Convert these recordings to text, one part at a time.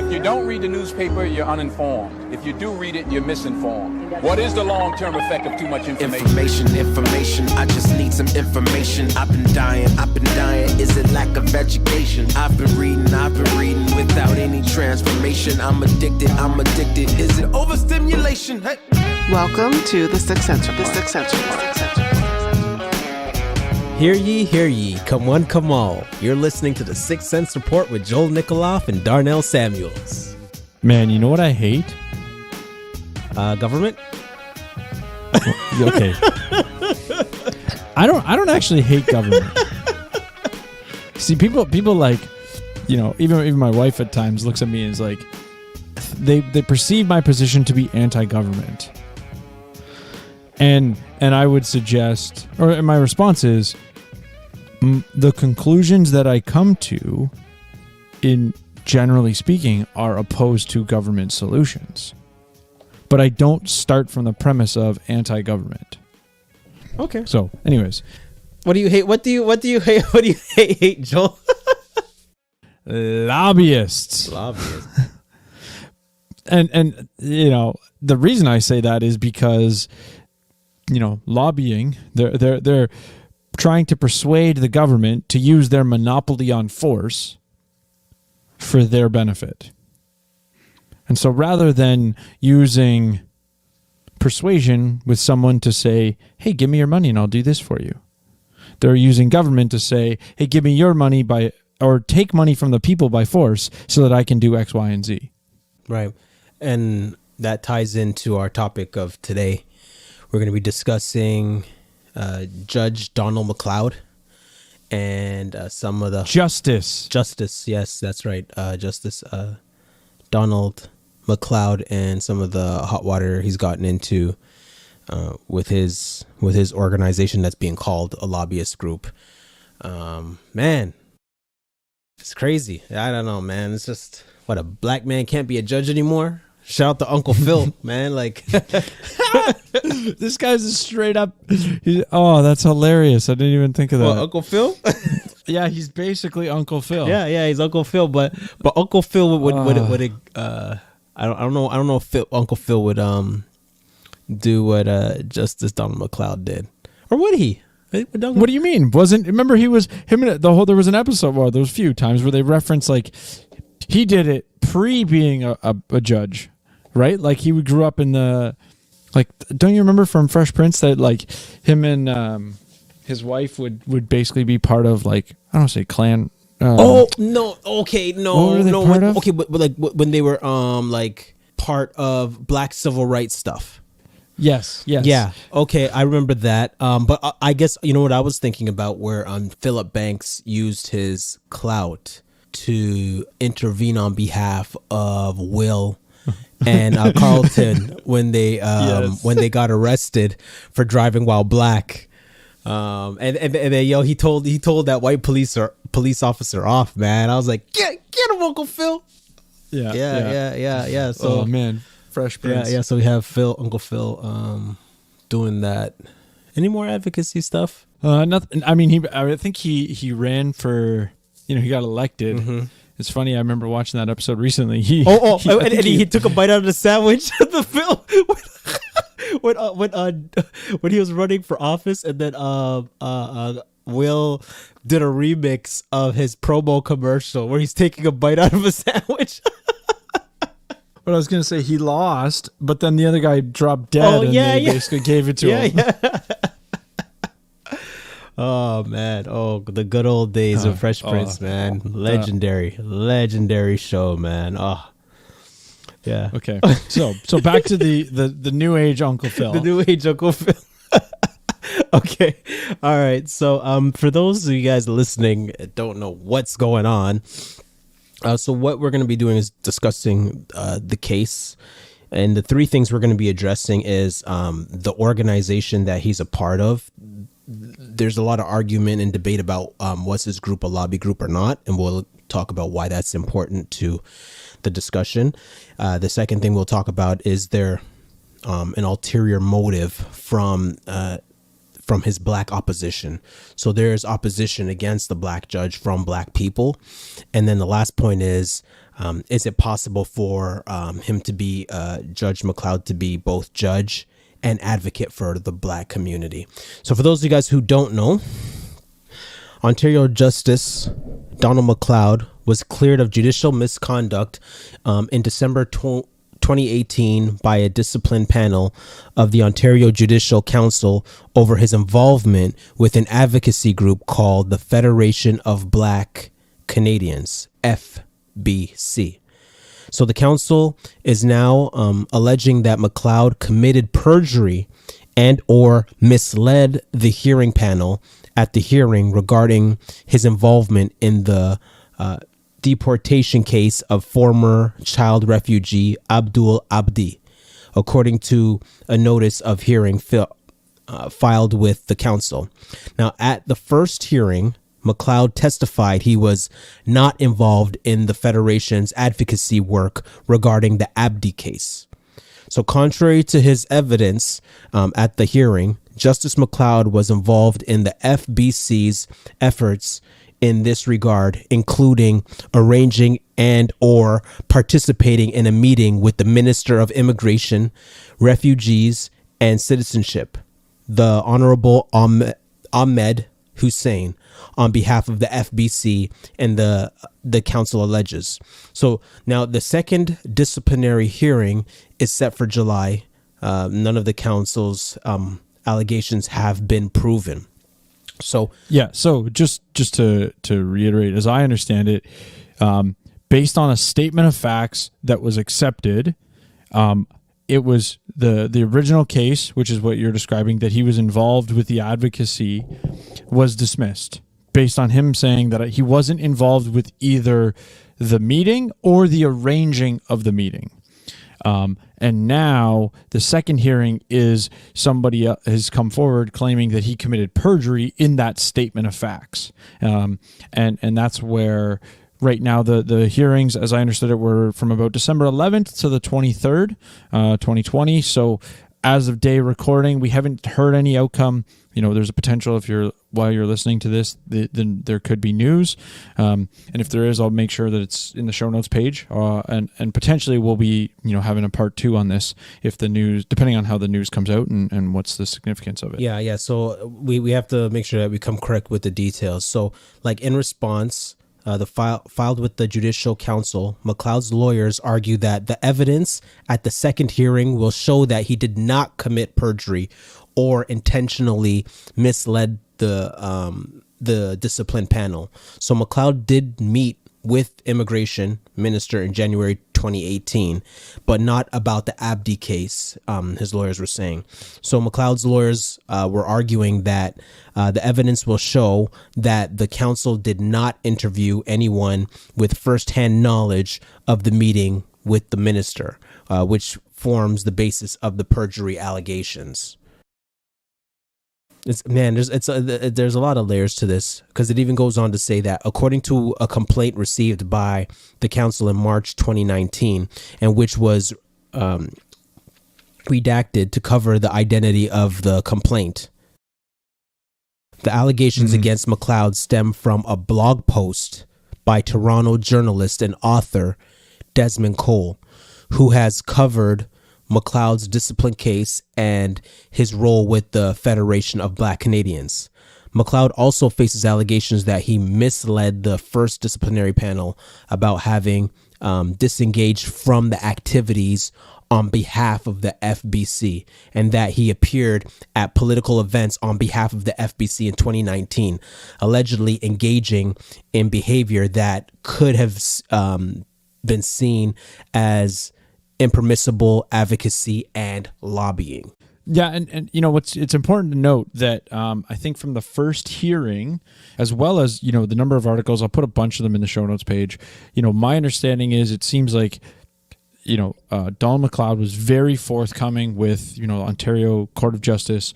If you don't read the newspaper, you're uninformed. If you do read it, you're misinformed. What is the long-term effect of too much information? Information, I just need some information. I've been dying. Is it lack of education? I've been reading without any transformation. I'm addicted. Is it overstimulation? Hey. Welcome to the Sixth Sense Report. Hear ye, come one, come all. You're listening to the Sixth Sense Report with Joel McLeod and Darnell Samuels. Man, you know what I hate? Government? Okay. I don't actually hate government. See, people like, you know, even my wife at times looks at me and is like, they perceive my position to be anti-government. And I would suggest, or my response is, the conclusions that I come to, in generally speaking, are opposed to government solutions. But I don't start from the premise of anti-government. Okay. So, anyways, What do you hate? What do you hate? What do you hate, Joel? lobbyists. And you know, the reason I say that is because, you know, lobbying, they're trying to persuade the government to use their monopoly on force for their benefit. And so rather than using persuasion with someone to say, hey, give me your money and I'll do this for you, they're using government to say, hey, give me your money or take money from the people by force so that I can do X, Y, and Z. Right. And that ties into our topic of today. We're going to be discussing Judge Donald McLeod and some of the Justice, yes, that's right. Justice Donald McLeod and some of the hot water he's gotten into with his organization that's being called a lobbyist group. Man, it's crazy. I don't know, man. It's just, what, a black man can't be a judge anymore? Shout out to Uncle Phil, man. Like, this guy's a straight up. That's hilarious. I didn't even think of that. Well, Uncle Phil? Yeah, he's basically Uncle Phil. Yeah, he's Uncle Phil. But Uncle Phil would I don't know if Uncle Phil would do what Justice Donald McLeod did, or would he? What do you mean? Remember there was an episode, well, there was a few times where they referenced, like, he did it pre being a judge, right? Like, he grew up in the, like, don't you remember from Fresh Prince that, like, him and his wife would basically be part of, like, I don't say clan. But when they were like part of Black civil rights stuff. Yes. Yeah. Okay, I remember that. But I guess, you know what I was thinking about, where Philip Banks used his clout to intervene on behalf of Will and Carlton when they got arrested for driving while black. And then he told that white police officer off, man. I was like, get him, Uncle Phil. Yeah. So, oh man, Fresh Prince. Yeah. So we have Uncle Phil, doing that. Any more advocacy stuff? Nothing. I mean, I think he ran for, you know, he got elected. Mm-hmm. It's funny. I remember watching that episode recently. He took a bite out of the sandwich. The film. When he was running for office, and then Will did a remix of his promo commercial where he's taking a bite out of a sandwich. But I was gonna say he lost, but then the other guy dropped dead, they basically gave it to him. Yeah. Oh man! Oh, the good old days of Fresh Prince, man. Legendary show, man. Oh. Yeah. Okay. So back to the new age Uncle Phil. The new age Uncle Phil. Okay. All right. So for those of you guys listening that don't know what's going on, so what we're going to be doing is discussing the case, and the three things we're going to be addressing is the organization that he's a part of. There's a lot of argument and debate about was his group a lobby group or not, and we'll talk about why that's important to the discussion. The second thing we'll talk about is there an ulterior motive from his black opposition. So there's opposition against the black judge from black people. And then the last point is is it possible for him to be Judge McLeod to be both judge and advocate for the black community? So for those of you guys who don't know, Ontario Justice Donald McLeod was cleared of judicial misconduct in December 2018 by a discipline panel of the Ontario Judicial Council over his involvement with an advocacy group called the Federation of Black Canadians, FBC. So the council is now alleging that McLeod committed perjury and or misled the hearing panel at the hearing regarding his involvement in the deportation case of former child refugee Abdul Abdi, according to a notice of hearing filed with the council. Now, at the first hearing, McLeod testified he was not involved in the Federation's advocacy work regarding the Abdi case. So contrary to his evidence at the hearing, Justice McLeod was involved in the FBC's efforts in this regard, including arranging and or participating in a meeting with the Minister of Immigration, Refugees, and Citizenship, the Honorable Ahmed Hussein, on behalf of the FBC and the council alleges. So now the second disciplinary hearing is set for July. None of the council's allegations have been proven. So just to reiterate, as I understand it, based on a statement of facts that was accepted, it was the original case, which is what you're describing, that he was involved with the advocacy, was dismissed based on him saying that he wasn't involved with either the meeting or the arranging of the meeting. And now the second hearing is somebody has come forward claiming that he committed perjury in that statement of facts. And that's where right now the hearings, as I understood it, were from about December 11th to the 23rd, 2020. So as of day recording, we haven't heard any outcome. You know, there's a potential while you're listening to this, then there could be news. And if there is, I'll make sure that it's in the show notes page. And potentially we'll be, having a part 2 on this if the news, depending on how the news comes out and what's the significance of it. Yeah. So we have to make sure that we come correct with the details. So like in response, the filed with the Judicial Council, McLeod's lawyers argue that the evidence at the second hearing will show that he did not commit perjury or intentionally misled the discipline panel. So McLeod did meet with Immigration Minister in January 2018, but not about the Abdi case, his lawyers were saying. So McLeod's lawyers were arguing that the evidence will show that the council did not interview anyone with firsthand knowledge of the meeting with the minister, which forms the basis of the perjury allegations. There's a lot of layers to this, because it even goes on to say that according to a complaint received by the council in March 2019, and which was redacted to cover the identity of the complaint, the allegations against McLeod stem from a blog post by Toronto journalist and author Desmond Cole, who has covered McLeod's discipline case and his role with the Federation of Black Canadians. McLeod also faces allegations that he misled the first disciplinary panel about having disengaged from the activities on behalf of the FBC, and that he appeared at political events on behalf of the FBC in 2019, allegedly engaging in behavior that could have been seen as impermissible advocacy and lobbying. Yeah, and it's important to note that I think from the first hearing, as well as the number of articles, I'll put a bunch of them in the show notes page. My understanding is it seems like Donald McLeod was very forthcoming with Ontario Court of Justice,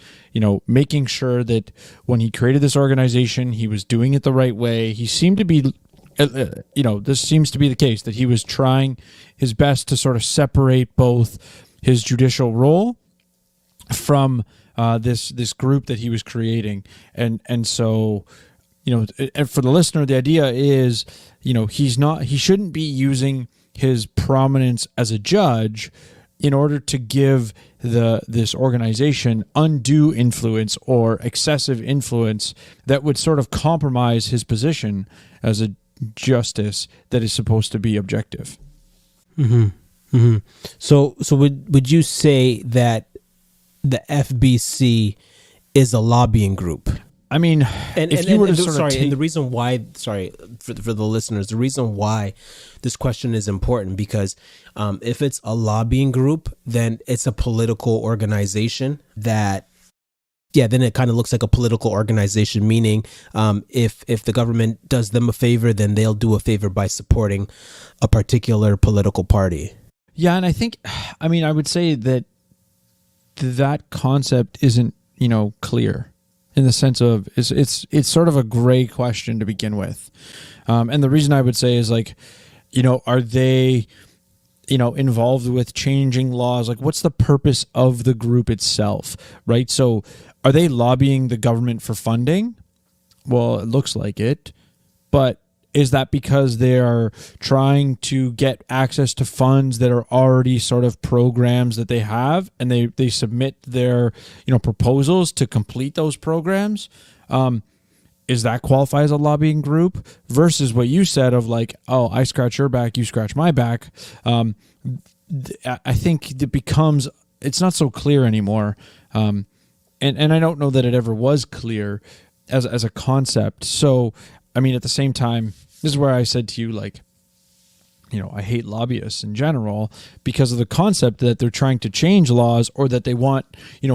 making sure that when he created this organization, he was doing it the right way. He seemed to be this seems to be the case, that he was trying his best to sort of separate both his judicial role from this group that he was creating, and so and for the listener, the idea is, he shouldn't be using his prominence as a judge in order to give this organization undue influence or excessive influence that would sort of compromise his position as a justice that is supposed to be objective. So would you say that the FBC is a lobbying group? I mean, and the reason why, for the listeners, the reason why this question is important, because if it's a lobbying group, then it's a political organization then it kind of looks like a political organization, meaning if the government does them a favor, then they'll do a favor by supporting a particular political party. Yeah, and I would say that concept isn't, clear. In the sense of it's sort of a gray question to begin with, and the reason I would say is are they, involved with changing laws? Like, what's the purpose of the group itself, right? So, are they lobbying the government for funding? Well, it looks like it, but is that because they are trying to get access to funds that are already sort of programs that they have, and they submit their proposals to complete those programs? Is that qualify as a lobbying group versus what you said of I scratch your back, you scratch my back? I think it's not so clear anymore, and I don't know that it ever was clear as a concept. So I mean, at the same time, this is where I said to you, I hate lobbyists in general because of the concept that they're trying to change laws or that they want,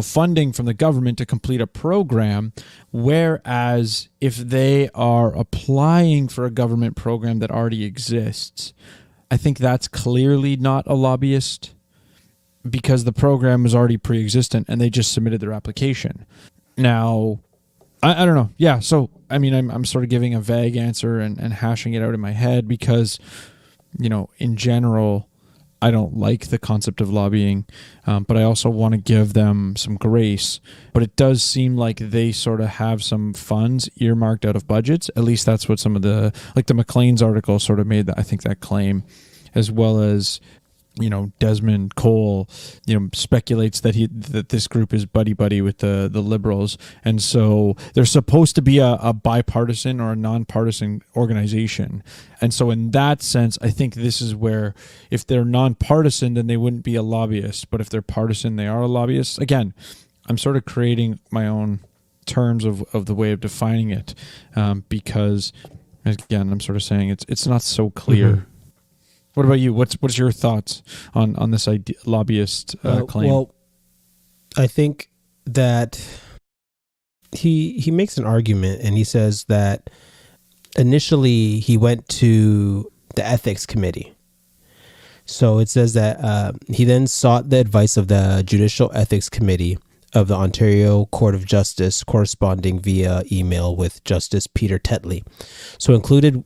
funding from the government to complete a program. Whereas if they are applying for a government program that already exists, I think that's clearly not a lobbyist because the program is already pre-existent and they just submitted their application. Now, I don't know. Yeah. So, I mean, I'm sort of giving a vague answer and hashing it out in my head because, in general, I don't like the concept of lobbying, but I also want to give them some grace. But it does seem like they sort of have some funds earmarked out of budgets. At least that's what some of the McLean's article sort of made that claim, as well as, Desmond Cole, speculates that this group is buddy with the liberals. And so they're supposed to be a bipartisan or a nonpartisan organization. And so in that sense, I think this is where if they're nonpartisan, then they wouldn't be a lobbyist. But if they're partisan, they are a lobbyist. Again, I'm sort of creating my own terms of the way of defining it because, again, I'm sort of saying it's not so clear. Mm-hmm. What about you? What's your thoughts on this lobbyist claim? Well, I think that he makes an argument, and he says that initially he went to the ethics committee. So it says that he then sought the advice of the Judicial Ethics Committee of the Ontario Court of Justice, corresponding via email with Justice Peter Tetley. So included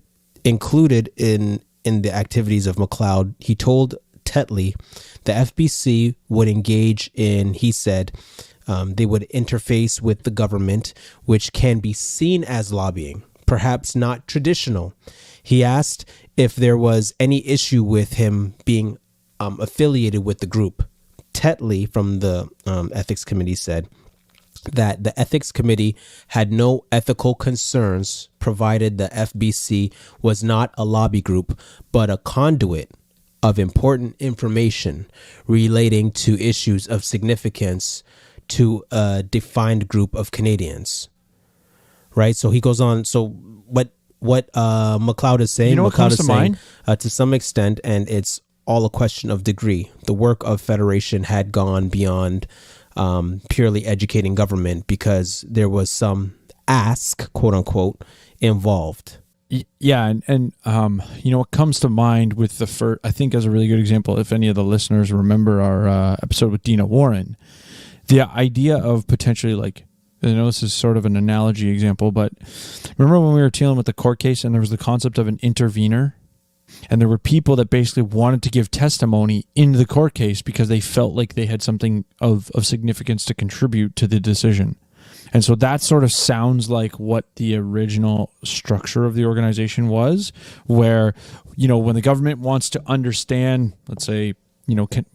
in the activities of McLeod, he told Tetley the FBC would engage in, he said, they would interface with the government, which can be seen as lobbying, perhaps not traditional. He asked if there was any issue with him being affiliated with the group. Tetley from the ethics committee said that the ethics committee had no ethical concerns provided the FBC was not a lobby group, but a conduit of important information relating to issues of significance to a defined group of Canadians. Right? So he goes on. So what McLeod is saying, what comes to mind? To some extent, and it's all a question of degree. The work of Federation had gone beyond purely educating government because there was some ask, quote unquote, involved. Yeah, and what comes to mind with the first, I think as a really good example, if any of the listeners remember our episode with Dina Warren, the idea of potentially I know this is sort of an analogy example, but remember when we were dealing with the court case and there was the concept of an intervener? And there were people that basically wanted to give testimony in the court case because they felt like they had something of significance to contribute to the decision. And so that sort of sounds like what the original structure of the organization was, where, when the government wants to understand, let's say,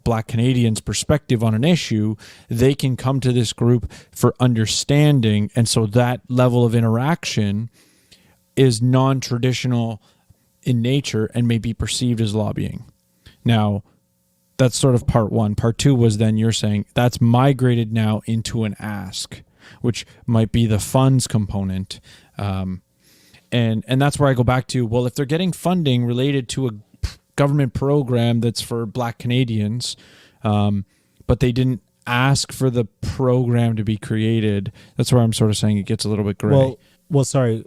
Black Canadians' perspective on an issue, they can come to this group for understanding. And so that level of interaction is non-traditional in nature and may be perceived as lobbying. Now, that's sort of part one. Part two was then you're saying that's migrated now into an ask, which might be the funds component. And that's where I go back to, well, if they're getting funding related to a government program that's for Black Canadians, but they didn't ask for the program to be created, that's where I'm sort of saying it gets a little bit gray. Well, sorry.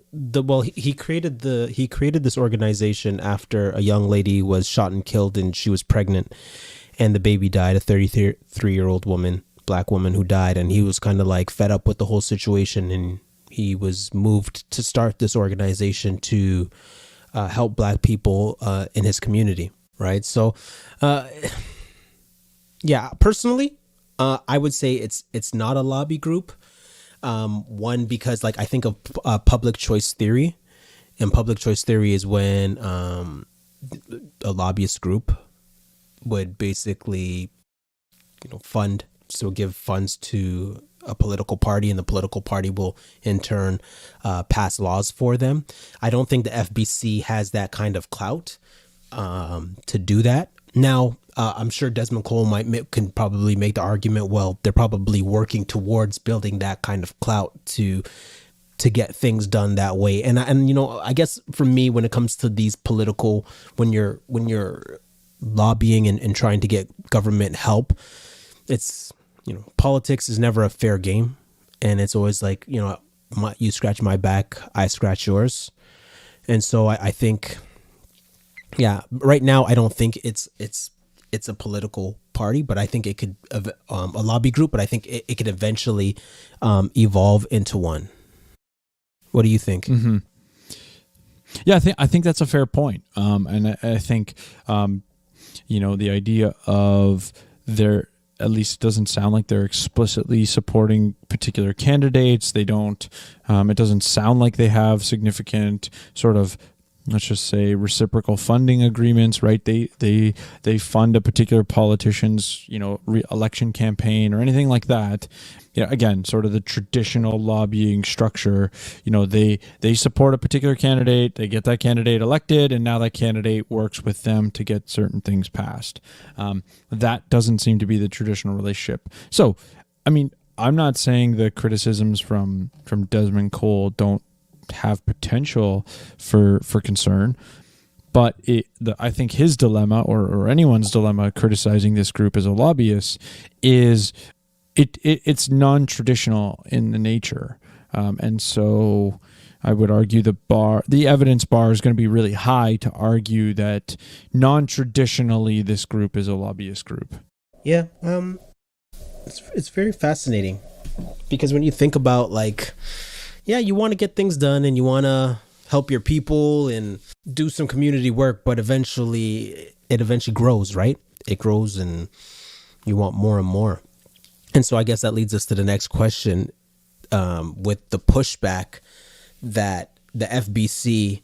He created this organization after a young lady was shot and killed, and she was pregnant, and the baby died. A 33-year-old woman, Black woman, who died, and he was kind of like fed up with the whole situation, and he was moved to start this organization to help Black people in his community, right? So, personally, I would say it's not a lobby group. One, because I think of public choice theory, and public choice theory is when a lobbyist group would basically, give funds to a political party, and the political party will in turn pass laws for them. I don't think the FBC has that kind of clout to do that. Now, I'm sure Desmond Cole can probably make the argument, well, they're probably working towards building that kind of clout to get things done that way. And I guess for me, when it comes to these political, when you're lobbying and trying to get government help, it's, politics is never a fair game. And it's always like, you scratch my back, I scratch yours. And so I think, right now, I don't think it's a political party, but I think it could a lobby group, but I think it could eventually evolve into one. What do you think? Mm-hmm. Yeah, I think that's a fair point. And I think the idea of at least doesn't sound like they're explicitly supporting particular candidates. They don't. It doesn't sound like they have significant sort of, let's just say, reciprocal funding agreements, right? They fund a particular politician's, election campaign or anything like that. Again, sort of the traditional lobbying structure. They support a particular candidate, they get that candidate elected, and now that candidate works with them to get certain things passed. That doesn't seem to be the traditional relationship. So, I'm not saying the criticisms from Desmond Cole don't have potential for concern, but I think his dilemma, or anyone's dilemma criticizing this group as a lobbyist, is it's non-traditional in the nature, and so I would argue the evidence bar is going to be really high to argue that non-traditionally this group is a lobbyist group. Yeah, it's very fascinating, because when you think about you want to get things done and you want to help your people and do some community work, but eventually it grows, right? It grows and you want more and more. And so I guess that leads us to the next question, with the pushback that the FBC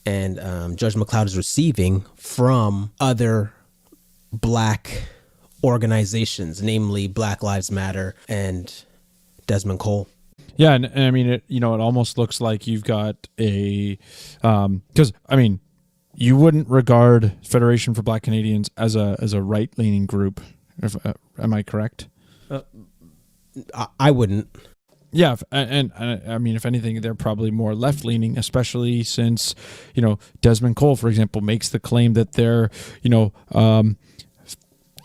and Judge McLeod is receiving from other Black organizations, namely Black Lives Matter and Desmond Cole. Yeah, and it almost looks like you've got because you wouldn't regard Federation for Black Canadians as a right-leaning group. Am I correct? I wouldn't. Yeah, and if anything, they're probably more left-leaning, especially since Desmond Cole, for example, makes the claim that they're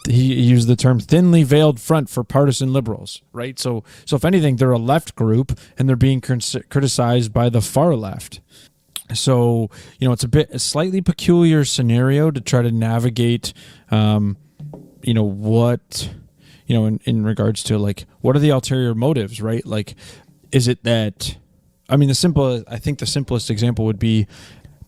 he used the term thinly veiled front for partisan liberals, right? So if anything, they're a left group and they're being criticized by the far left. So, it's a slightly peculiar scenario to try to navigate, what, in regards to what are the ulterior motives, right? Is it that, I think the simplest example would be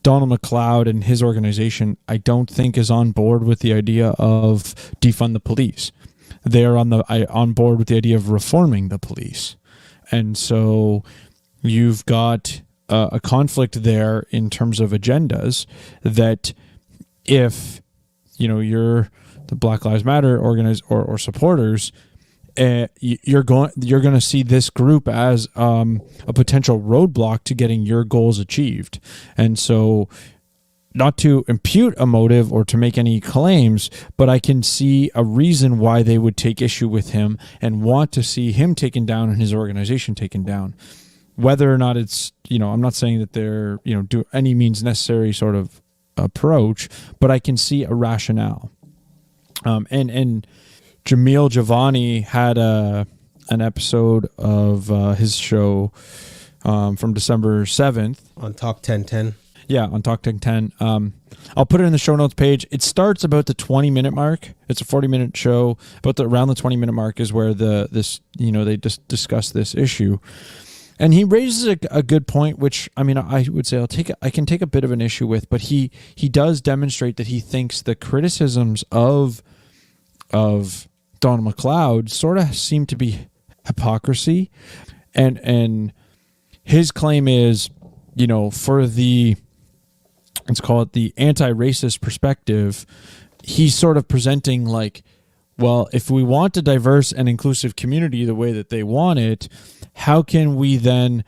Donald McLeod and his organization, I don't think, is on board with the idea of defund the police. They are on board with the idea of reforming the police. And so you've got a conflict there in terms of agendas that if, you're the Black Lives Matter organized or supporters, you're going to see this group as a potential roadblock to getting your goals achieved. And so, not to impute a motive or to make any claims, but I can see a reason why they would take issue with him and want to see him taken down and his organization taken down. Whether or not it's, I'm not saying that they're, do any means necessary sort of approach, but I can see a rationale. And Jamil Javani had an episode of his show from December 7th. On Talk 1010. Yeah, on Talk 1010. I'll put it in the show notes page. It starts about the 20-minute mark. It's a 40-minute show, but around the 20-minute mark is where they just discuss this issue. And he raises a good point, which I would say I can take a bit of an issue with, but he does demonstrate that he thinks the criticisms of Donald McLeod sort of seem to be hypocrisy, and his claim is, for the, let's call it the anti-racist perspective, he's sort of presenting like, well, if we want a diverse and inclusive community the way that they want it, how can we then,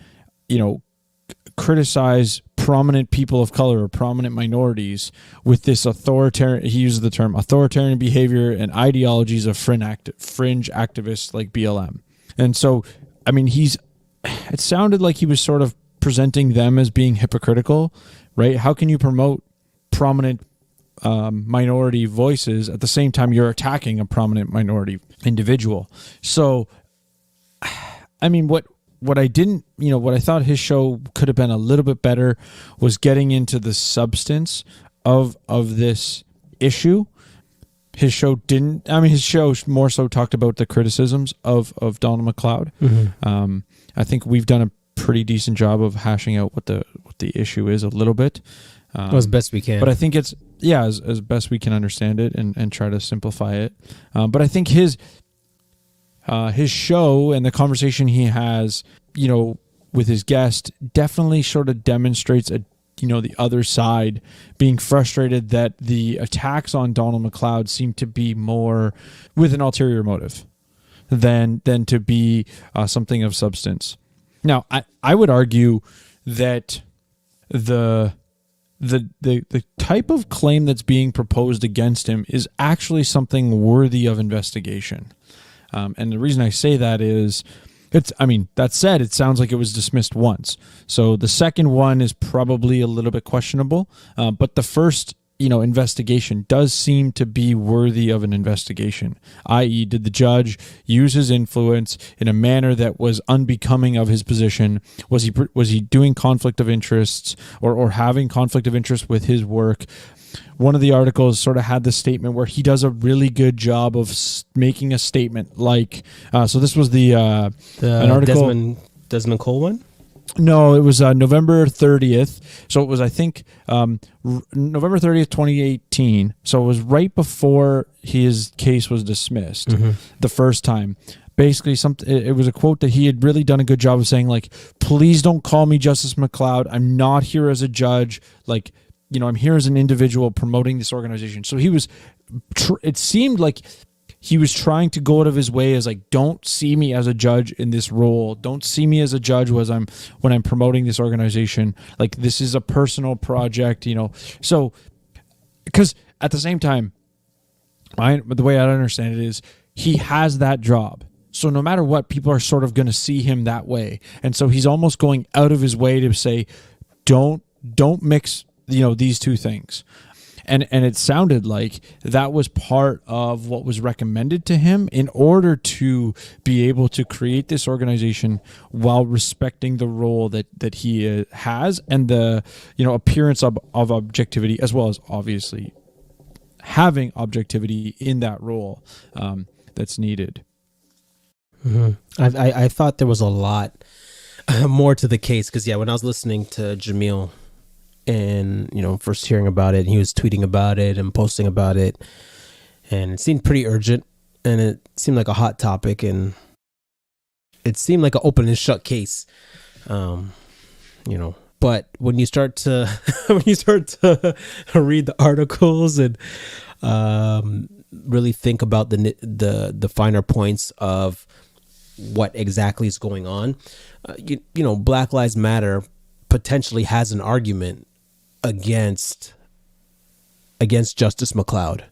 criticize prominent people of color or prominent minorities with this authoritarian, he uses the term authoritarian behavior and ideologies of fringe activists like BLM. And so, it sounded like he was sort of presenting them as being hypocritical, right? How can you promote prominent minority voices at the same time you're attacking a prominent minority individual? So, what I didn't, what I thought his show could have been a little bit better was getting into the substance of this issue. His show didn't. His show more so talked about the criticisms of Donald McLeod. Mm-hmm. I think we've done a pretty decent job of hashing out what the issue is a little bit. As best we can. But I think it's, as best we can understand it and try to simplify it. But I think his show and the conversation he has, with his guest definitely sort of demonstrates the other side being frustrated that the attacks on Donald McLeod seem to be more with an ulterior motive than to be something of substance. Now, I would argue that the type of claim that's being proposed against him is actually something worthy of investigation. And the reason I say that is, that said, it sounds like it was dismissed once. So the second one is probably a little bit questionable. But the first, investigation does seem to be worthy of an investigation, i.e. did the judge use his influence in a manner that was unbecoming of his position? Was he doing conflict of interests or having conflict of interest with his work? One of the articles sort of had the statement where he does a really good job of making a statement like, so this was an article. Desmond Cole one? No, it was November 30th. So it was, I think, November 30th, 2018. So it was right before his case was dismissed the first time. Basically, it was a quote that he had really done a good job of saying, like, please don't call me Justice McLeod. I'm not here as a judge. Like, I'm here as an individual promoting this organization. So he was, it seemed like he was trying to go out of his way as like, don't see me as a judge in this role. Don't see me as a judge when I'm promoting this organization. Like, this is a personal project, So, because at the same time, the way I understand it is he has that job. So no matter what, people are sort of going to see him that way. And so he's almost going out of his way to say, don't mix, these two things. And it sounded like that was part of what was recommended to him in order to be able to create this organization while respecting the role that he has and the appearance of objectivity, as well as obviously having objectivity in that role that's needed. Mm-hmm. I thought there was a lot more to the case because when I was listening to Jamil and first hearing about it, he was tweeting about it and posting about it, and it seemed pretty urgent and it seemed like a hot topic, and it seemed like an open and shut case, But when you start to read the articles and really think about the finer points of what exactly is going on, Black Lives Matter potentially has an argument against Justice McLeod.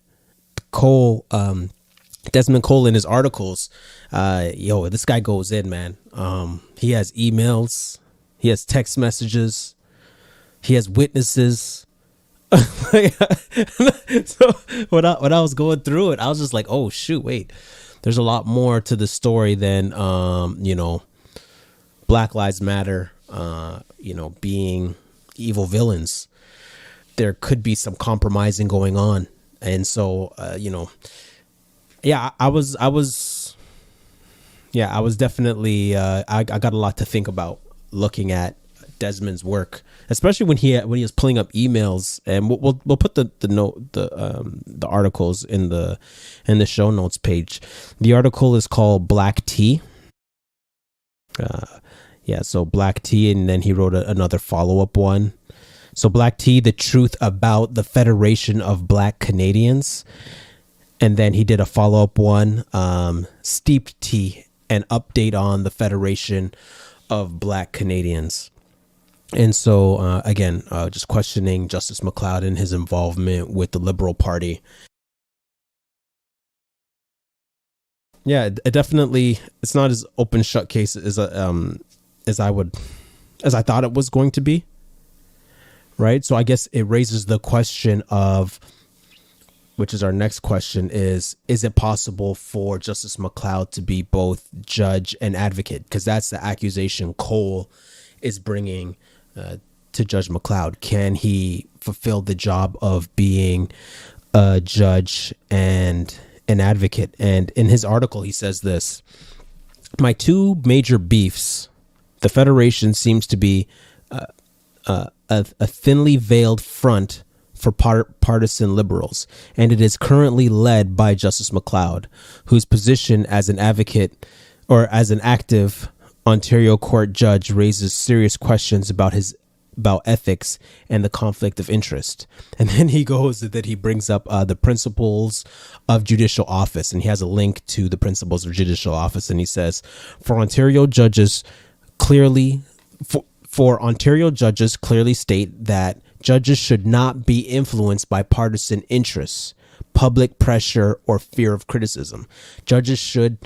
Desmond Cole in his articles, this guy goes in, man. He has emails, he has text messages, he has witnesses. So when I was going through it, I was just like, oh shoot, wait, there's a lot more to the story than Black Lives Matter being evil villains. There could be some compromising going on. And so I was definitely I got a lot to think about looking at Desmond's work, especially when he was pulling up emails. And we'll put the articles in the show notes page. The article is called Black Tea. So Black Tea, and then he wrote another follow-up one. So Black Tea, the truth about the Federation of Black Canadians. And then he did a follow-up one, Steeped Tea, an update on the Federation of Black Canadians. And so, again, just questioning Justice McLeod and his involvement with the Liberal Party. Yeah, it definitely, it's not as open shut case as I thought it was going to be. Right. So I guess it raises the question of, which is our next question, is it possible for Justice McLeod to be both judge and advocate? Because that's the accusation Cole is bringing to Judge McLeod. Can he fulfill the job of being a judge and an advocate? And in his article, he says this: my two major beefs, the Federation seems to be a thinly veiled front for partisan liberals, and it is currently led by Justice McLeod, whose position as an advocate or as an active Ontario court judge raises serious questions about ethics and the conflict of interest. And then he brings up the principles of judicial office, and he has a link to the principles of judicial office, and he says, for Ontario judges clearly state that judges should not be influenced by partisan interests, public pressure, or fear of criticism. Judges should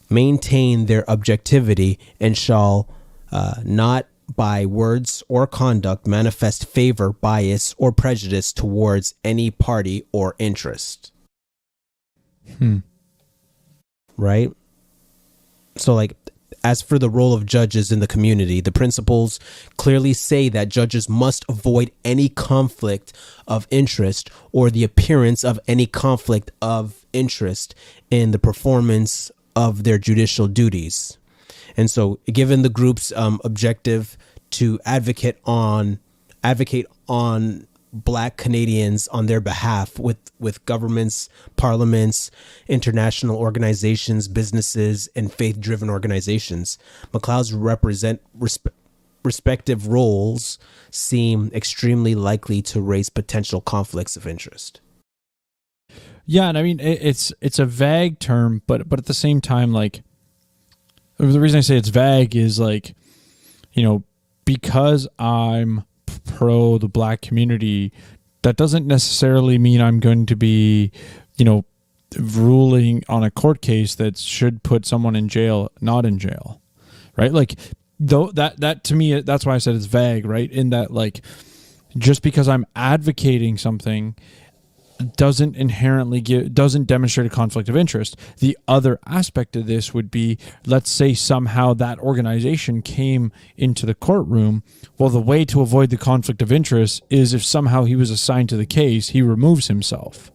maintain their objectivity and shall not by words or conduct manifest favor, bias, or prejudice towards any party or interest. Right? So, like, as for the role of judges in the community, the principles clearly say that judges must avoid any conflict of interest or the appearance of any conflict of interest in the performance of their judicial duties. And so, given the group's objective to advocate on Black Canadians on their behalf with governments, parliaments, international organizations, businesses, and faith-driven organizations, McLeod's respective roles seem extremely likely to raise potential conflicts of interest. Yeah, and I mean it's a vague term, but at the same time, like, the reason I say it's vague is, like, because I'm pro the Black community, that doesn't necessarily mean I'm going to be, ruling on a court case that should put someone in jail, not in jail, right? Like, though that to me, that's why I said it's vague, right? In that, like, just because I'm advocating something doesn't demonstrate a conflict of interest. The other aspect of this would be, let's say somehow that organization came into the courtroom. Well, the way to avoid the conflict of interest is if somehow he was assigned to the case, he removes himself.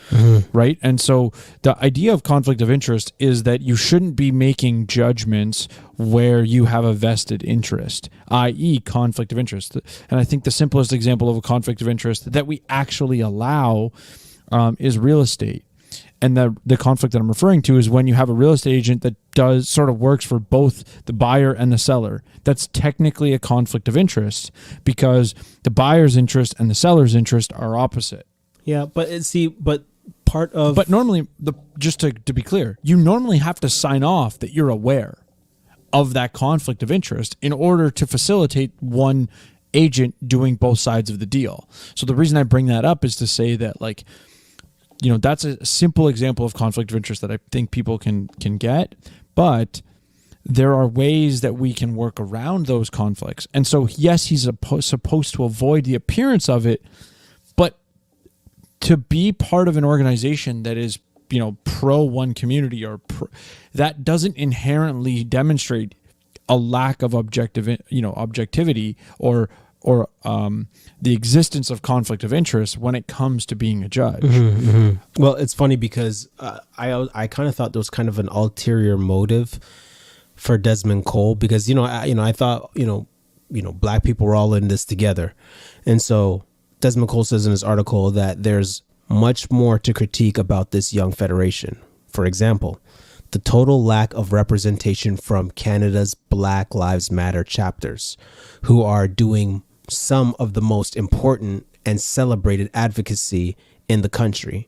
Mm-hmm. Right? And so the idea of conflict of interest is that you shouldn't be making judgments where you have a vested interest, i.e. conflict of interest. And I think the simplest example of a conflict of interest that we actually allow is real estate. And the conflict that I'm referring to is when you have a real estate agent that does sort of works for both the buyer and the seller. That's technically a conflict of interest because the buyer's interest and the seller's interest are opposite. Yeah, but part of... But normally, just to be clear, you normally have to sign off that you're aware of that conflict of interest in order to facilitate one agent doing both sides of the deal. So the reason I bring that up is to say that, like, you know, that's a simple example of conflict of interest that I think people can get, but there are ways that we can work around those conflicts. And so, yes, he's supposed to avoid the appearance of it, but to be part of an organization that is, you know, pro one community that doesn't inherently demonstrate a lack of objectivity or the existence of conflict of interest when it comes to being a judge. Mm-hmm, mm-hmm. Well, it's funny because I kind of thought there was kind of an ulterior motive for Desmond Cole because I thought black people were all in this together, and so Desmond Cole says in his article that there's much more to critique about this young federation. For example, the total lack of representation from Canada's Black Lives Matter chapters, who are doing some of the most important and celebrated advocacy in the country,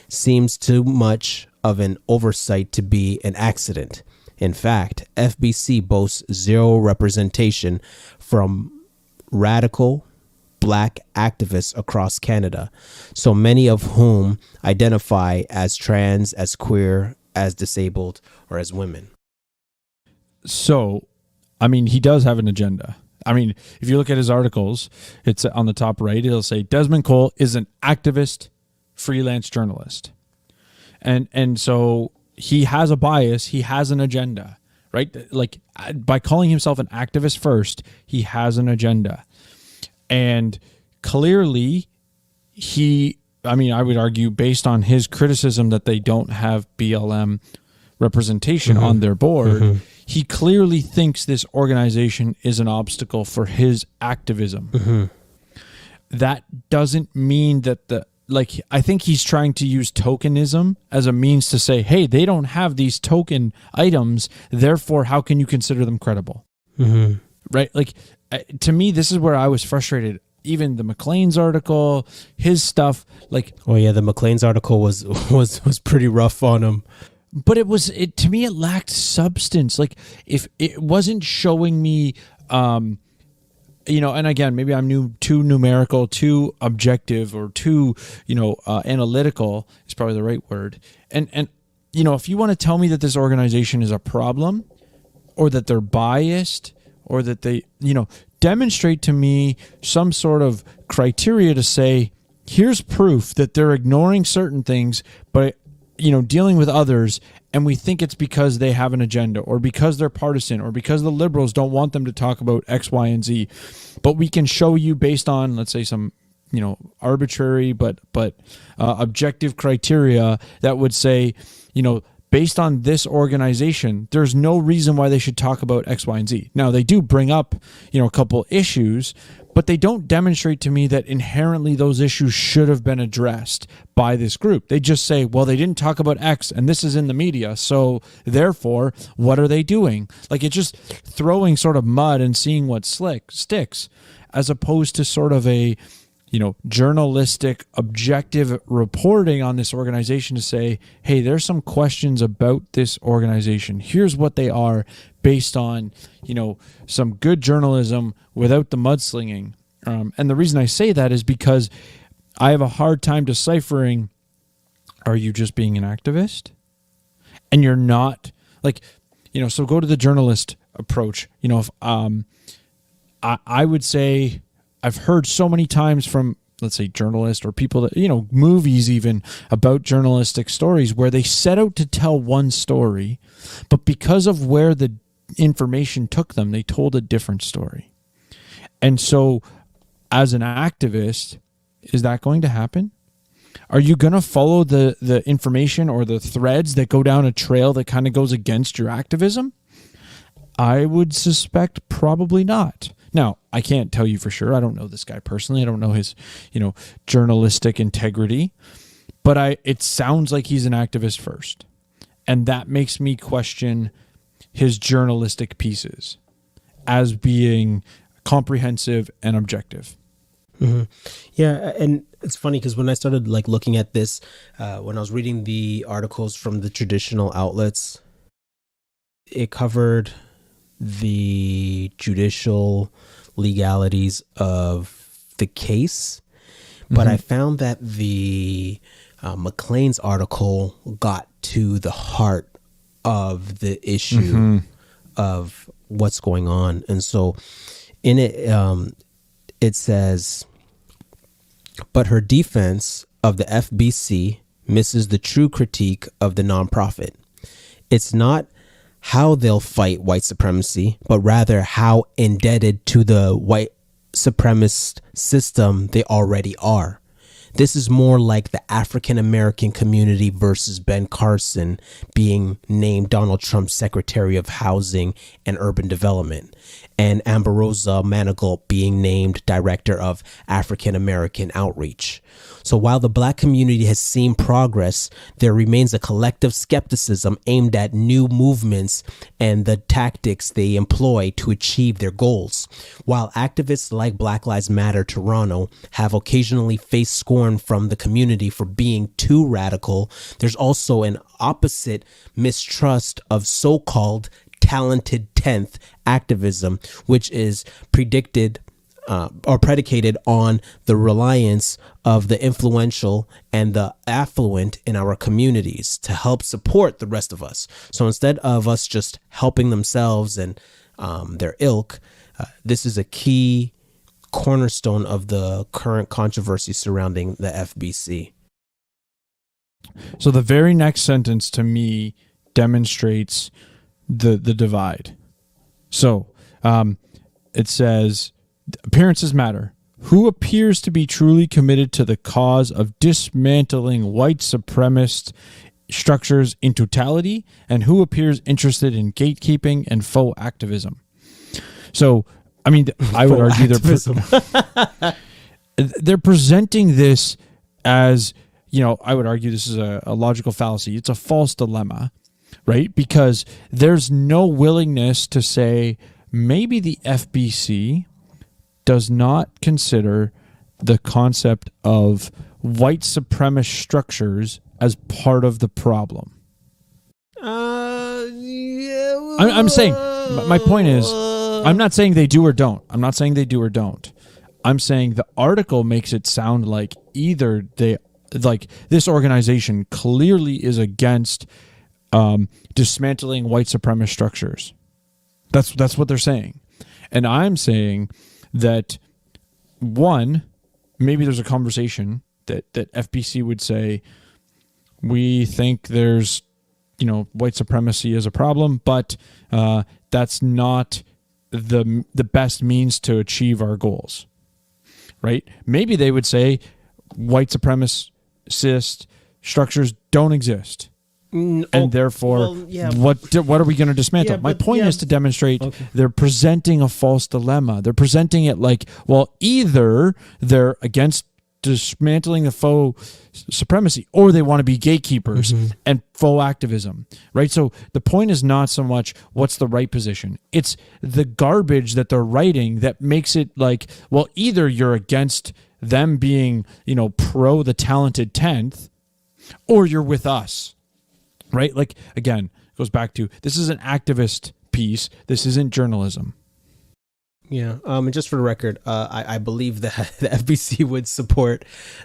seems too much of an oversight to be an accident. In fact, FBC boasts zero representation from radical Black activists across Canada, so many of whom identify as trans, as queer, as disabled, or as women. So, I mean, he does have an agenda. I mean, if you look at his articles, it's on the top right, it'll say Desmond Cole is an activist, freelance journalist. And so he has a bias, he has an agenda, right? Like, by calling himself an activist first, he has an agenda. And clearly I would argue based on his criticism that they don't have BLM representation on their board, he clearly thinks this organization is an obstacle for his activism. That doesn't mean that I think he's trying to use tokenism as a means to say, hey, they don't have these token items, therefore how can you consider them credible? Right? Like, to me, this is where I was frustrated. Even the McLean's article, his stuff, like... Oh yeah, the McLean's article was pretty rough on him. But to me, it lacked substance. Like, if it wasn't showing me, and again, maybe I'm too numerical, too objective, or too, analytical is probably the right word. And if you want to tell me that this organization is a problem, or that they're biased, or that they, demonstrate to me some sort of criteria to say, here's proof that they're ignoring certain things, but, dealing with others, and we think it's because they have an agenda, or because they're partisan, or because the liberals don't want them to talk about X, Y, and Z. But we can show you based on, let's say, some, arbitrary but objective criteria that would say, based on this organization, there's no reason why they should talk about X, Y, and Z. Now, they do bring up, a couple issues, but they don't demonstrate to me that inherently those issues should have been addressed by this group. They just say, well, they didn't talk about X, and this is in the media, so therefore, what are they doing? Like, it's just throwing sort of mud and seeing what sticks, as opposed to sort of a journalistic, objective reporting on this organization to say, hey, there's some questions about this organization. Here's what they are based on, some good journalism without the mudslinging. And the reason I say that is because I have a hard time deciphering, are you just being an activist? And you're not, so go to the journalist approach. If I would say, I've heard so many times from, let's say, journalists or people that, movies even, about journalistic stories where they set out to tell one story, but because of where the information took them, they told a different story. And so as an activist, is that going to happen? Are you going to follow the information or the threads that go down a trail that kind of goes against your activism? I would suspect probably not. Now, I can't tell you for sure. I don't know this guy personally. I don't know his, journalistic integrity. but it sounds like he's an activist first. And that makes me question his journalistic pieces as being comprehensive and objective. Mm-hmm. Yeah, and it's funny because when I started like looking at this, when I was reading the articles from the traditional outlets, it covered the judicial legalities of the case, but I found that the McLean's article got to the heart of the issue of what's going on. And so in it, it says, but her defense of the FBC misses the true critique of the nonprofit. It's not how they'll fight white supremacy, but rather how indebted to the white supremacist system they already are. This is more like the African American community versus Ben Carson being named Donald Trump's Secretary of Housing and Urban Development, and Amberosa Manigault being named Director of African American Outreach. So while the black community has seen progress, there remains a collective skepticism aimed at new movements and the tactics they employ to achieve their goals. While activists like Black Lives Matter Toronto have occasionally faced scorn from the community for being too radical, there's also an opposite mistrust of so-called talented 10th activism, which is predicated on the reliance of the influential and the affluent in our communities to help support the rest of us. So instead of us just helping themselves and their ilk, this is a key cornerstone of the current controversy surrounding the FBC. So the very next sentence to me demonstrates the divide. So it says, appearances matter. Who appears to be truly committed to the cause of dismantling white supremacist structures in totality, and who appears interested in gatekeeping and faux activism? So, I mean, I would argue they're presenting this as, I would argue this is a logical fallacy. It's a false dilemma, right? Because there's no willingness to say maybe the FBC does not consider the concept of white supremacist structures as part of the problem. I'm saying, my point is, I'm not saying they do or don't. I'm saying the article makes it sound like either this organization clearly is against dismantling white supremacist structures. That's what they're saying. And I'm saying that, one, maybe there's a conversation that FBC would say, we think there's, white supremacy is a problem, but that's not the best means to achieve our goals, right? Maybe they would say white supremacist structures don't exist. And therefore, what are we going to dismantle? My point is to demonstrate they're presenting a false dilemma. They're presenting it like, well, either they're against dismantling the faux supremacy or they want to be gatekeepers and faux activism, right? So the point is not so much what's the right position. It's the garbage that they're writing that makes it like, well, either you're against them being, pro the talented 10th or you're with us. Right? Like, again, it goes back to, this is an activist piece. This isn't journalism. Yeah. And just for the record, I believe that the FBC would support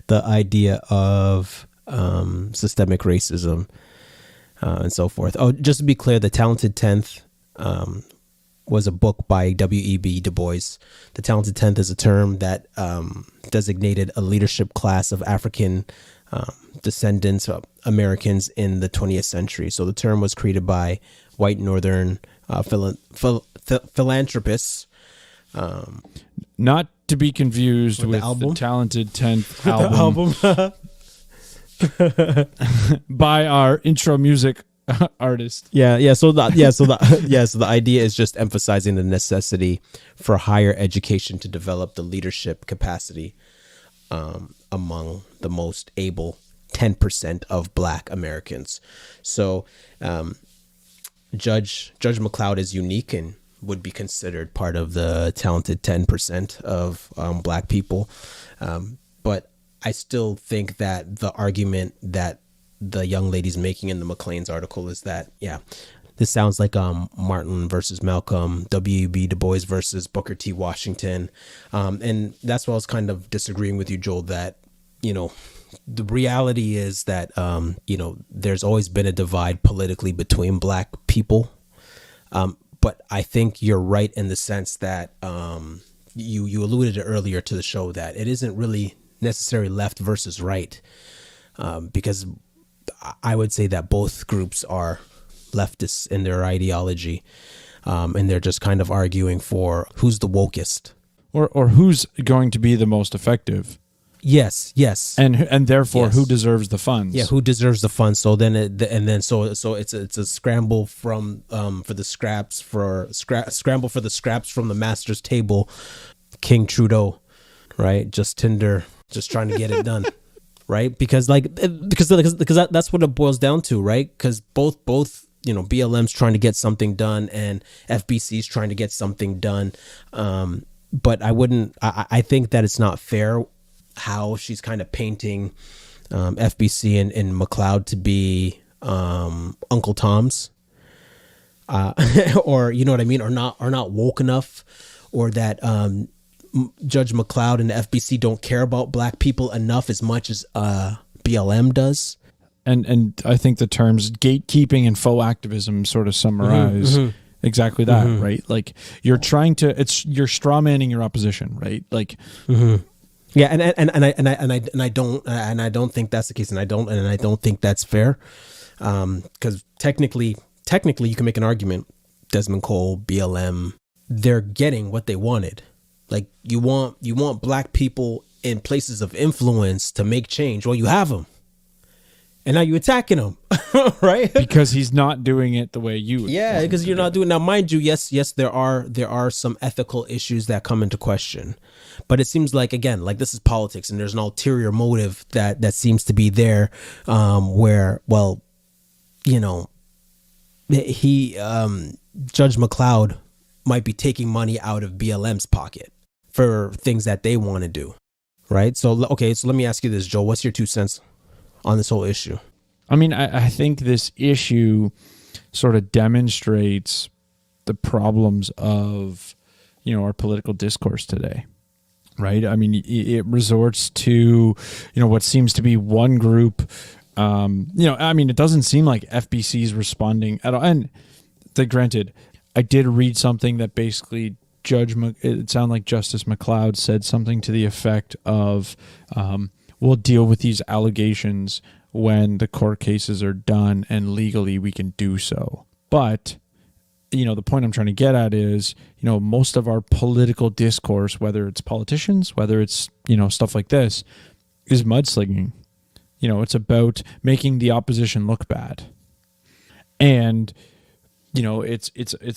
the idea of systemic racism and so forth. Oh, just to be clear, The Talented 10th was a book by W.E.B. Du Bois. The Talented 10th is a term that designated a leadership class of African descendants of Americans in the 20th century. So the term was created by white northern philanthropists. Not to be confused with the Talented 10th album by our intro music artist. So the idea is just emphasizing the necessity for higher education to develop the leadership capacity among the most able 10% of Black Americans. So Judge McLeod is unique and would be considered part of the talented 10% of Black people. But I still think that the argument that the young lady's making in the McLean's article is that, yeah, this sounds like Martin versus Malcolm, W.E.B. Du Bois versus Booker T. Washington. And that's why I was kind of disagreeing with you, Joel, that, you know, the reality is that, you know, there's always been a divide politically between Black people. But I think you're right in the sense that you alluded earlier to the show that it isn't really necessarily left versus right, because I would say that both groups are leftists in their ideology, and they're just kind of arguing for who's the wokest, or who's going to be the most effective. Yes, and therefore yes. Who deserves the funds? Yeah, who deserves the funds? So then so it's a scramble from for the scraps scramble for the scraps from the master's table. King Trudeau, right? Just Tinder, just trying to get it done, right? Because that's what it boils down to, right? Because both you know, BLM's trying to get something done and FBC's trying to get something done, but I think that it's not fair how she's kind of painting FBC and McLeod to be Uncle Tom's, or you know what I mean, or not woke enough, or that Judge McLeod and the FBC don't care about Black people enough as much as BLM does. And I think the terms gatekeeping and faux activism sort of summarize exactly that, right? Like you're straw manning your opposition, right? Like. Yeah, and I don't think that's the case, and I don't think that's fair, because technically you can make an argument. Desmond Cole, BLM, they're getting what they wanted. Like you want Black people in places of influence to make change. Well, you have them, and now you're attacking them, right? Because he's not doing it the way you would. Yeah, because you're not doing. Now, mind you, yes, there are some ethical issues that come into question. But it seems like, again, like this is politics, and there's an ulterior motive that seems to be there, where, well, you know, Judge McLeod might be taking money out of BLM's pocket for things that they want to do, right? So, okay, so let me ask you this, Joel. What's your 2 cents on this whole issue? I mean, I think this issue sort of demonstrates the problems of, you know, our political discourse today. Right. I mean, it resorts to, you know, what seems to be one group. You know, I mean, it doesn't seem like FBC is responding at all. And granted, I did read something that basically it sounded like Justice McLeod said something to the effect of, we'll deal with these allegations when the court cases are done and legally we can do so. But you know, the point I'm trying to get at is, you know, most of our political discourse, whether it's politicians, whether it's, you know, stuff like this, is mudslinging. You know, it's about making the opposition look bad. And, you know, it's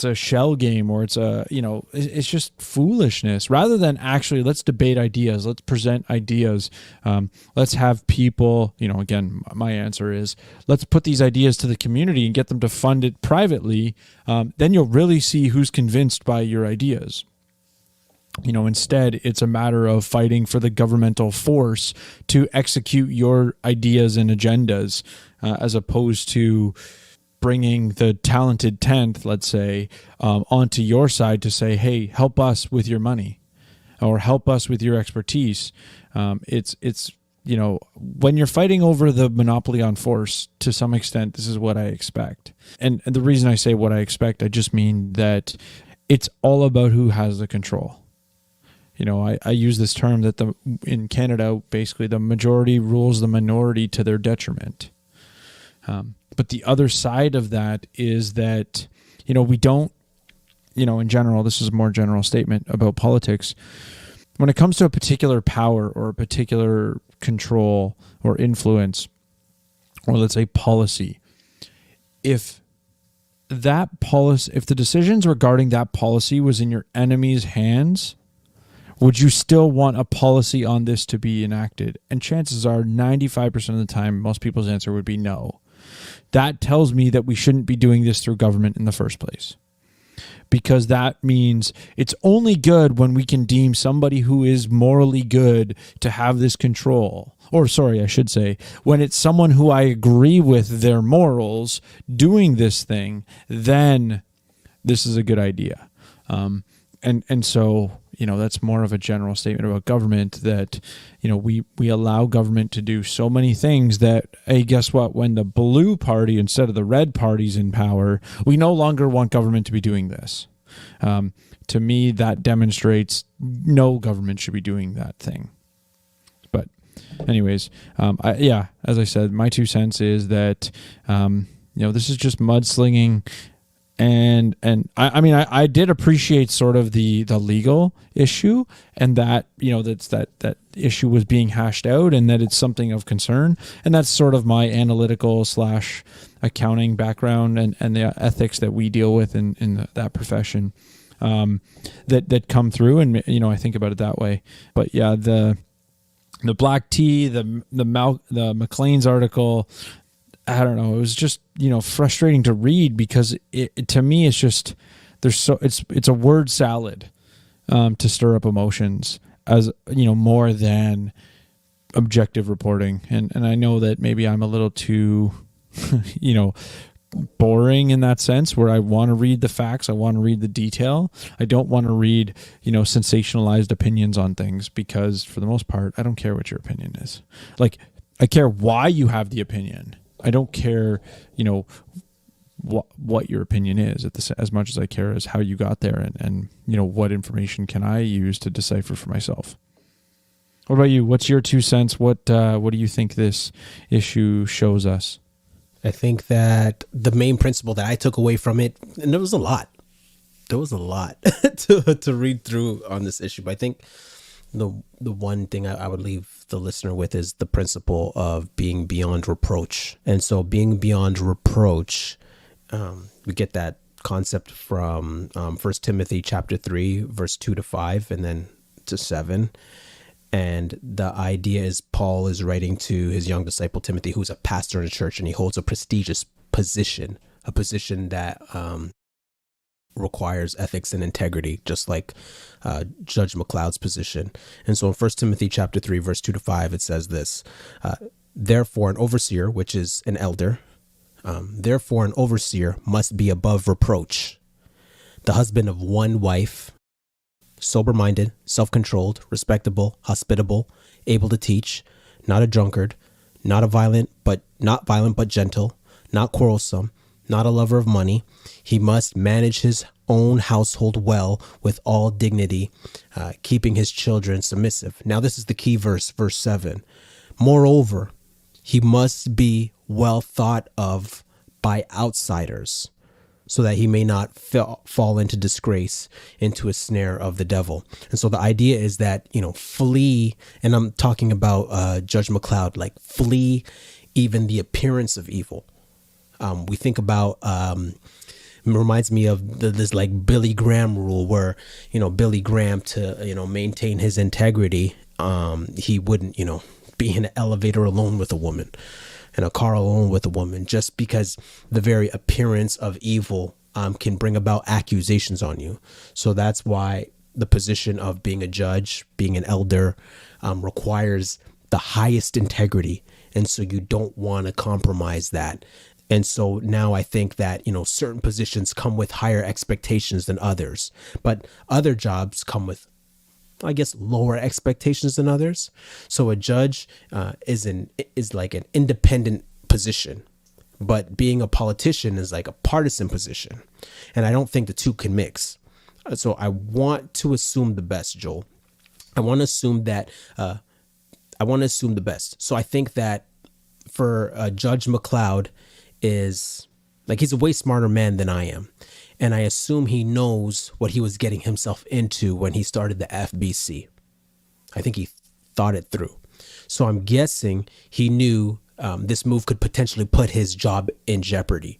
a shell game, or it's a, you know, it's just foolishness rather than actually let's debate ideas. Let's present ideas. Let's have people, you know, again, my answer is let's put these ideas to the community and get them to fund it privately. Then you'll really see who's convinced by your ideas. You know, instead, it's a matter of fighting for the governmental force to execute your ideas and agendas, as opposed to bringing the talented 10th, let's say, onto your side to say, hey, help us with your money or help us with your expertise. It's you know, when you're fighting over the monopoly on force, to some extent, this is what I expect. And the reason I say what I expect, I just mean that it's all about who has the control. You know, I use this term that in Canada, basically the majority rules the minority to their detriment. But the other side of that is that, you know, we don't, you know, in general, this is a more general statement about politics. When it comes to a particular power or a particular control or influence, or let's say policy, if the decisions regarding that policy was in your enemy's hands, would you still want a policy on this to be enacted? And chances are 95% of the time, most people's answer would be no. That tells me that we shouldn't be doing this through government in the first place. Because that means it's only good when we can deem somebody who is morally good to have this control. Or, sorry, I should say, when it's someone who I agree with their morals doing this thing, then this is a good idea. And so, that's more of a general statement about government, that, we allow government to do so many things that, hey, guess what? When the blue party instead of the red party's in power, we no longer want government to be doing this. To me, that demonstrates no government should be doing that thing. But anyways, as I said, my 2 cents is that, this is just mudslinging. And I did appreciate sort of the legal issue, and that, that issue was being hashed out, and that it's something of concern. And that's sort of my analytical / accounting background and the ethics that we deal with in that profession, that come through. And, I think about it that way. But yeah, the black tea, the McLean's article, I don't know. It was just, frustrating to read, because to me, it's just, it's a word salad, to stir up emotions, as, more than objective reporting. And I know that maybe I'm a little too, boring in that sense, where I want to read the facts. I want to read the detail. I don't want to read, sensationalized opinions on things, because for the most part, I don't care what your opinion is. Like, I care why you have the opinion. I don't care, what your opinion is as much as I care as how you got there, and what information can I use to decipher for myself. What about you? What's your 2 cents? What do you think this issue shows us? I think that the main principle that I took away from it, and there was a lot to read through on this issue, but I think the one thing I would leave the listener with is the principle of being beyond reproach. And so being beyond reproach, we get that concept from 1 Timothy chapter 3, verse 2-5, and then to 7. And the idea is Paul is writing to his young disciple Timothy, who's a pastor in a church, and he holds a prestigious position, a position that requires ethics and integrity, just like Judge McLeod's position. And so in 1 Timothy chapter 3, verse 2-5, it says this: therefore an overseer, which is an elder, therefore an overseer must be above reproach, the husband of one wife, sober-minded, self-controlled, respectable, hospitable, able to teach, not a drunkard, not violent but gentle, not quarrelsome, not a lover of money. He must manage his own household well with all dignity, keeping his children submissive. Now this is the key verse, verse 7. Moreover, he must be well thought of by outsiders, so that he may not fall into disgrace, into a snare of the devil. And so the idea is that, flee, and I'm talking about Judge McLeod, like flee even the appearance of evil. We think about, it reminds me of this like Billy Graham rule, where, Billy Graham, to, maintain his integrity, he wouldn't, be in an elevator alone with a woman, in a car alone with a woman, just because the very appearance of evil can bring about accusations on you. So that's why the position of being a judge, being an elder, requires the highest integrity. And so you don't want to compromise that. And so now I think that, certain positions come with higher expectations than others, but other jobs come with, I guess, lower expectations than others. So a judge is like an independent position, but being a politician is like a partisan position. And I don't think the two can mix. So I want to assume the best, Joel. I want to assume the best. So I think that for Judge McLeod is like, he's a way smarter man than I am. And I assume he knows what he was getting himself into when he started the FBC. I think he thought it through. So I'm guessing he knew this move could potentially put his job in jeopardy.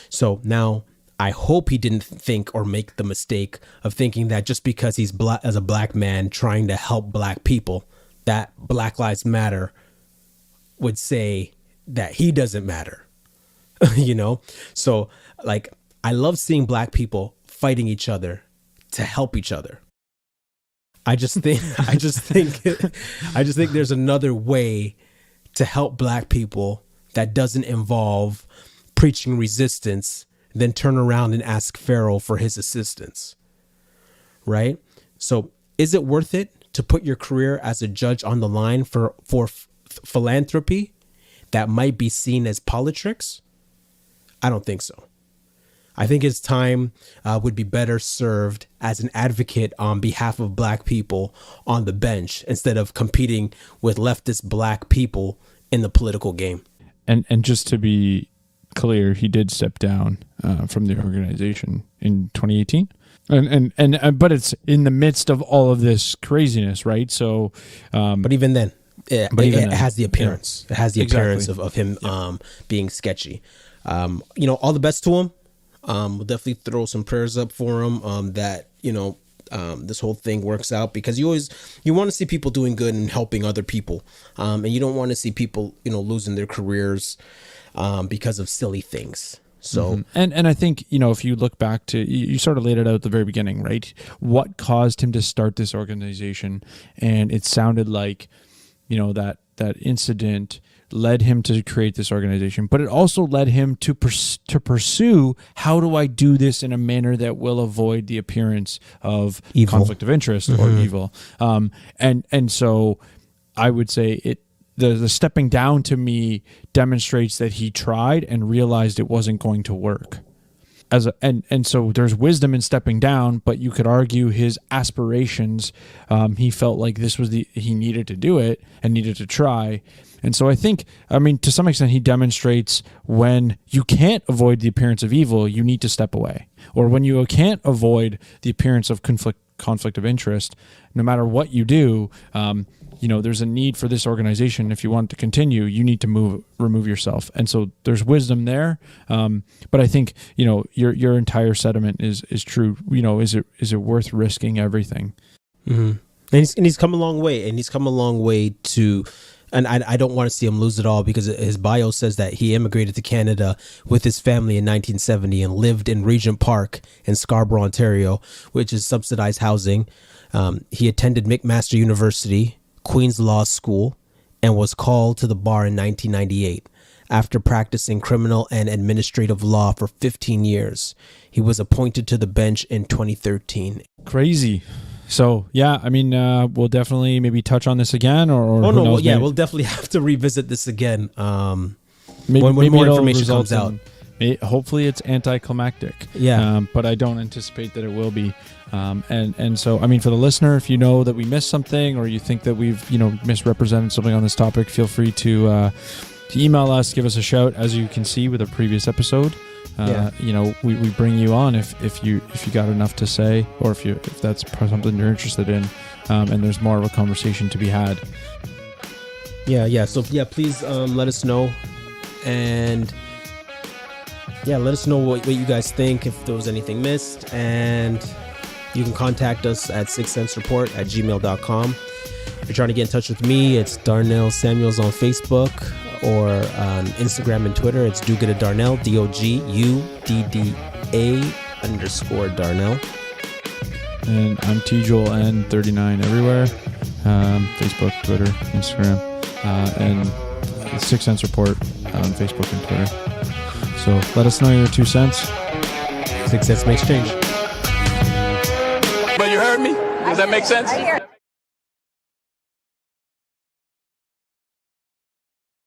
So now I hope he didn't think or make the mistake of thinking that just because he's black, as a black man trying to help black people, that Black Lives Matter would say that he doesn't matter. You know? So like, I love seeing black people fighting each other to help each other. I just think there's another way to help black people that doesn't involve preaching resistance, then turn around and ask Pharaoh for his assistance. Right? So is it worth it to put your career as a judge on the line for philanthropy that might be seen as politricks? I don't think so. I think his time would be better served as an advocate on behalf of black people on the bench instead of competing with leftist black people in the political game. And just to be clear, he did step down from the organization in 2018. But it's in the midst of all of this craziness, right? So, but even then, it has the appearance. Yeah. It has the appearance of him being sketchy. All the best to him. We'll definitely throw some prayers up for him that, this whole thing works out, because you want to see people doing good and helping other people. And you don't want to see people, losing their careers because of silly things. So, and I think, if you look back to, you sort of laid it out at the very beginning, right? What caused him to start this organization? And it sounded like, that incident led him to create this organization, but it also led him to pursue, how do I do this in a manner that will avoid the appearance of evil, conflict of interest, or evil. And so I would say the stepping down to me demonstrates that he tried and realized it wasn't going to work. And so there's wisdom in stepping down, but you could argue his aspirations, he felt like this was he needed to do it and needed to try. And so I think, to some extent, he demonstrates when you can't avoid the appearance of evil, you need to step away. Or when you can't avoid the appearance of conflict of interest, no matter what you do, there's a need for this organization. If you want to continue, you need to remove yourself. And so there's wisdom there. But I think, your entire sentiment is true. Is it worth risking everything? Mm-hmm. And he's come a long way, and I don't want to see him lose it all, because his bio says that he immigrated to Canada with his family in 1970 and lived in Regent Park in Scarborough, Ontario, which is subsidized housing. He attended McMaster University, Queen's Law School, and was called to the bar in 1998. After practicing criminal and administrative law for 15 years, he was appointed to the bench in 2013. Crazy. So, we'll definitely maybe touch on this again, or we'll definitely have to revisit this again when more information comes out. Hopefully it's anticlimactic. But I don't anticipate that it will be. And so, for the listener, if you know that we missed something, or you think that we've, misrepresented something on this topic, feel free to email us, give us a shout, as you can see with a previous episode. We bring you on if you got enough to say, or if that's something you're interested in, and there's more of a conversation to be had. So please let us know, and let us know what you guys think, if there was anything missed, and you can contact us at sixcentsereport@gmail.com. If you're trying to get in touch with me, it's Darnell Samuels on Facebook, or on Instagram and Twitter, it's Do-Good Darnell, DOGUDDA_Darnell. And I'm T-Joel N39 everywhere, Facebook, Twitter, Instagram, and Sixth Sense Report on Facebook and Twitter. So let us know your 2 cents. 6 cents makes change. But you heard me? Does that make sense?